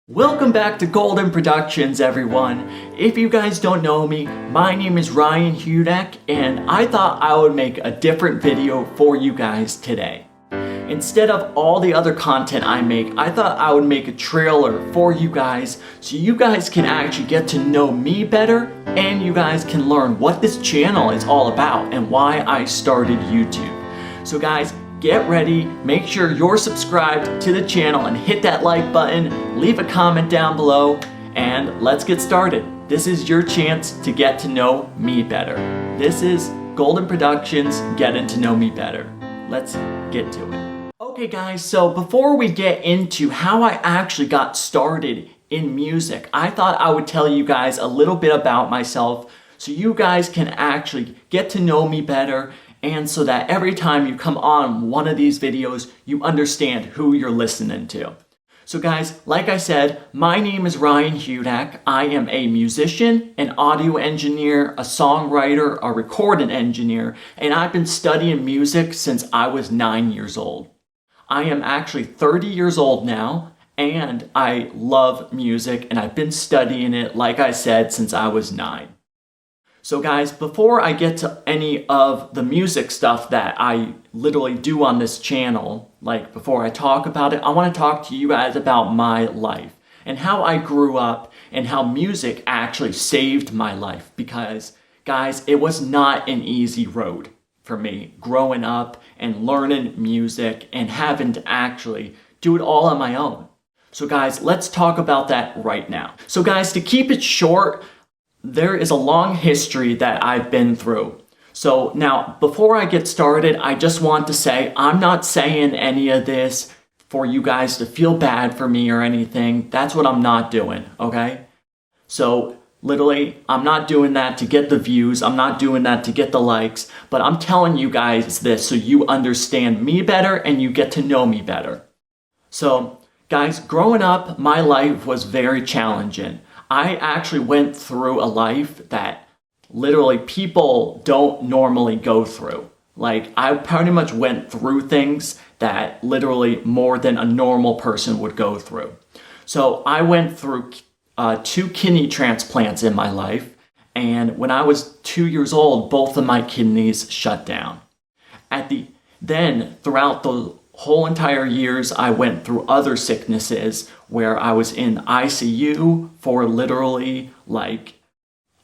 Welcome back to Golden Productions, everyone. If you guys don't know me, my name is Ryan Hudak, and I thought I would make a different video for you guys today. Instead of all the other content I make, I thought I would make a trailer for you guys so you guys can actually get to know me better and you guys can learn what this channel is all about and why I started YouTube. So guys, get ready, make sure you're subscribed to the channel and hit that like button, leave a comment down below, and let's get started. This is your chance to get to know me better. This is Golden Productions, getting to know me better. Let's get to it. Okay guys, so before we get into how I actually got started in music, I thought I would tell you guys a little bit about myself so you guys can actually get to know me better, and so that every time you come on one of these videos, you understand who you're listening to. So guys, like I said, my name is Ryan Hudak. I am a musician, an audio engineer, a songwriter, a recording engineer, and I've been studying music since I was 9 years old. I am actually 30 years old now, and I love music, and I've been studying it, like I said, since I was 9. So guys, before I get to any of the music stuff that I literally do on this channel, like before I talk about it, I want to talk to you guys about my life and how I grew up and how music actually saved my life. Because guys, it was not an easy road for me growing up and learning music and having to actually do it all on my own. So guys, let's talk about that right now. So guys, to keep it short, there is a long history that I've been through. So now, before I get started, I just want to say I'm not saying any of this for you guys to feel bad for me or anything. That's what I'm not doing, okay? So literally, I'm not doing that to get the views. I'm not doing that to get the likes. But I'm telling you guys this so you understand me better and you get to know me better. So guys, growing up, my life was very challenging. I actually went through a life that literally people don't normally go through. Like, I pretty much went through things that literally more than a normal person would go through. So I went through 2 kidney transplants in my life, and when I was 2 years old, both of my kidneys shut down. Throughout the whole entire years, I went through other sicknesses where I was in ICU for literally like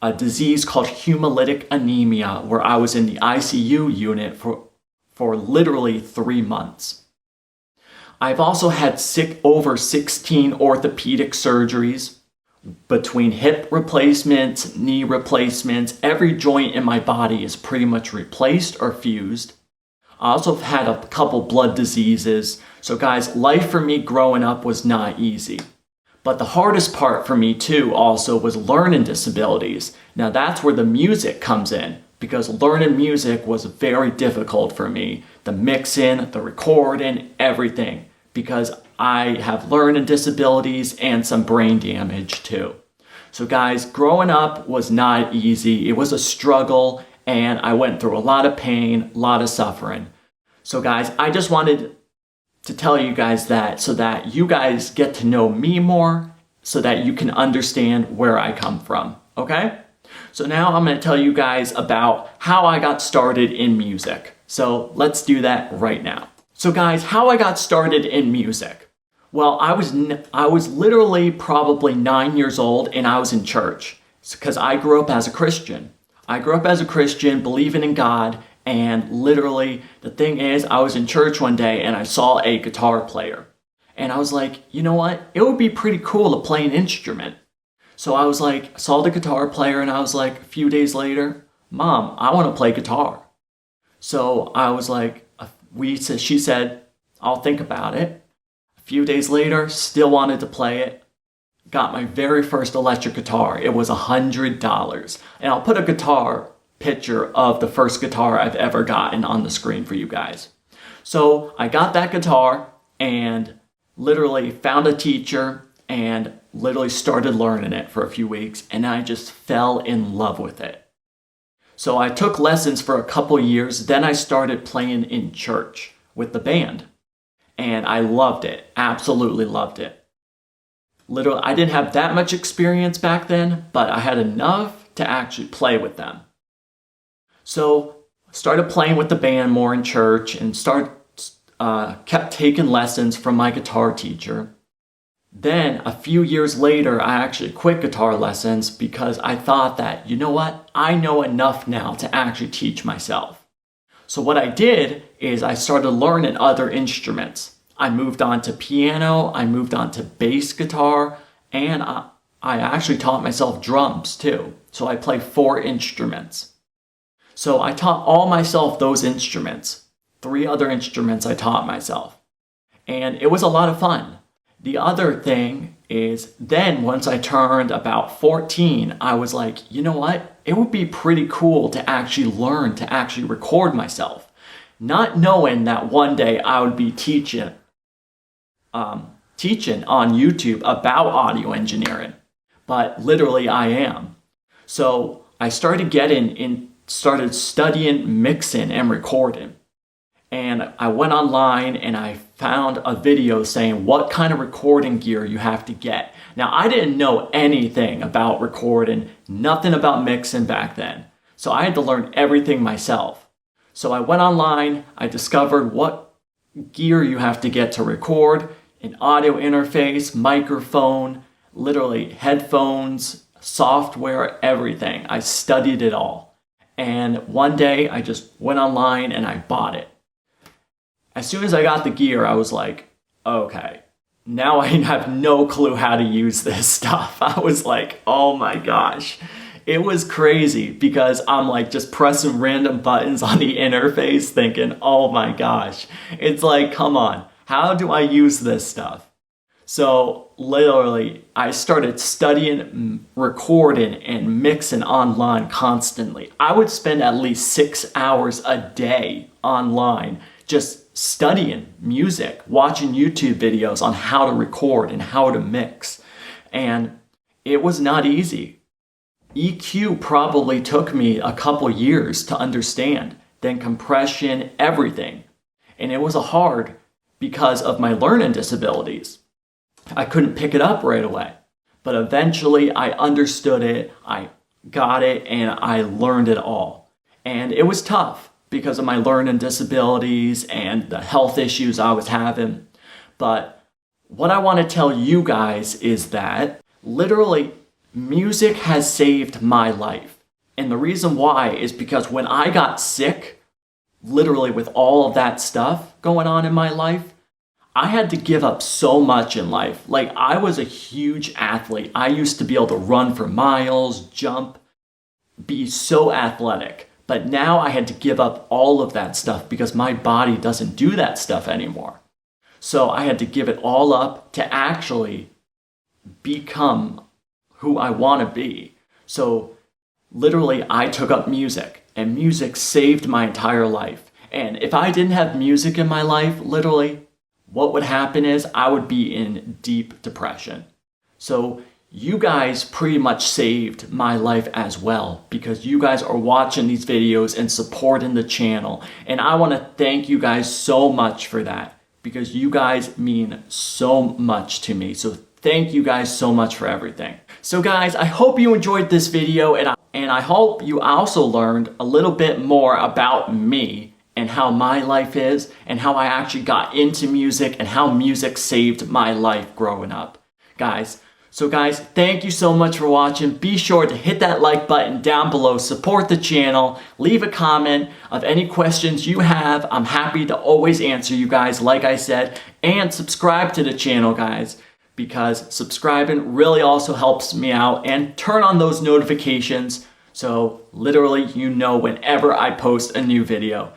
a disease called hemolytic anemia, where I was in the ICU unit for literally 3 months. I've also had over 16 orthopedic surgeries between hip replacements, knee replacements. Every joint in my body is pretty much replaced or fused. I also have had a couple blood diseases. So guys, life for me growing up was not easy. But the hardest part for me too also was learning disabilities. Now that's where the music comes in, because learning music was very difficult for me. The mixing, the recording, everything. Because I have learning disabilities and some brain damage too. So guys, growing up was not easy. It was a struggle. And I went through a lot of pain, a lot of suffering. So guys, I just wanted to tell you guys that so that you guys get to know me more, so that you can understand where I come from, okay? So now I'm going to tell you guys about how I got started in music. So let's do that right now. So guys, how I got started in music. Well, I was literally probably 9 years old, and I was in church because I grew up as a Christian. I grew up as a Christian, believing in God, and literally, the thing is, I was in church one day and I saw a guitar player. And I was like, you know what? It would be pretty cool to play an instrument. So I was like, I saw the guitar player and I was like, a few days later, Mom, I want to play guitar. So I was like, she said, I'll think about it. A few days later, still wanted to play it. Got my very first electric guitar. It was $100. And I'll put a guitar picture of the first guitar I've ever gotten on the screen for you guys. So I got that guitar and literally found a teacher and literally started learning it for a few weeks, and I just fell in love with it. So I took lessons for a couple years, then I started playing in church with the band. And I loved it, absolutely loved it. Literally, I didn't have that much experience back then, but I had enough to actually play with them. So I started playing with the band more in church and kept taking lessons from my guitar teacher. Then a few years later, I actually quit guitar lessons because I thought that, you know what, I know enough now to actually teach myself. So what I did is I started learning other instruments. I moved on to piano, I moved on to bass guitar, and I actually taught myself drums too. So I play 4 instruments. So I taught all myself those instruments. 3 other instruments I taught myself. And it was a lot of fun. The other thing is then once I turned about 14, I was like, you know what? It would be pretty cool to actually learn to actually record myself. Not knowing that one day I would be teaching on YouTube about audio engineering, but literally I am. So I started started studying mixing and recording. And I went online and I found a video saying what kind of recording gear you have to get. Now, I didn't know anything about recording, nothing about mixing back then. So I had to learn everything myself. So I went online, I discovered what gear you have to get to record, an audio interface, microphone, literally headphones, software, everything. I studied it all. And one day I just went online and I bought it. As soon as I got the gear, I was like, okay, now I have no clue how to use this stuff. I was like, oh my gosh. It was crazy because I'm like just pressing random buttons on the interface thinking, oh my gosh. It's like, come on, how do I use this stuff? So literally, I started studying, recording, and mixing online constantly. I would spend at least 6 hours a day online just studying music, watching YouTube videos on how to record and how to mix. And it was not easy. EQ probably took me a couple years to understand, then compression, everything. And it was hard because of my learning disabilities. I couldn't pick it up right away. But eventually I understood it, I got it, and I learned it all. And it was tough because of my learning disabilities and the health issues I was having. But what I want to tell you guys is that literally music has saved my life. And the reason why is because when I got sick, literally with all of that stuff going on in my life, I had to give up so much in life. Like, I was a huge athlete. I used to be able to run for miles, jump, be so athletic. But now I had to give up all of that stuff because my body doesn't do that stuff anymore. So I had to give it all up to actually become who I want to be. So literally I took up music, and music saved my entire life. And if I didn't have music in my life, literally, what would happen is I would be in deep depression. So you guys pretty much saved my life as well because you guys are watching these videos and supporting the channel. And I want to thank you guys so much for that because you guys mean so much to me. So thank you guys so much for everything. So guys, I hope you enjoyed this video and I hope you also learned a little bit more about me and how my life is and how I actually got into music and how music saved my life growing up. So guys, thank you so much for watching. Be sure to hit that like button down below, support the channel, leave a comment of any questions you have. I'm happy to always answer you guys, like I said, and subscribe to the channel, guys, because subscribing really also helps me out, and turn on those notifications so literally you know whenever I post a new video.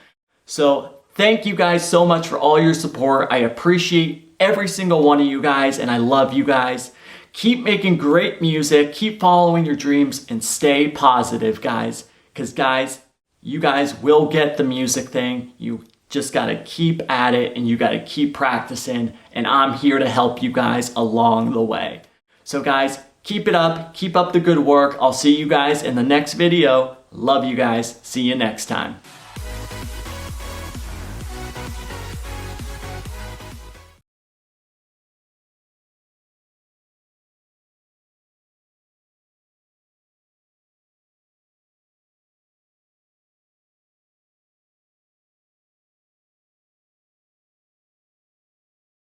So thank you guys so much for all your support. I appreciate every single one of you guys, and I love you guys. Keep making great music, keep following your dreams, and stay positive, guys. Because, guys, you guys will get the music thing. You just got to keep at it, and you got to keep practicing. And I'm here to help you guys along the way. So, guys, keep it up. Keep up the good work. I'll see you guys in the next video. Love you guys. See you next time.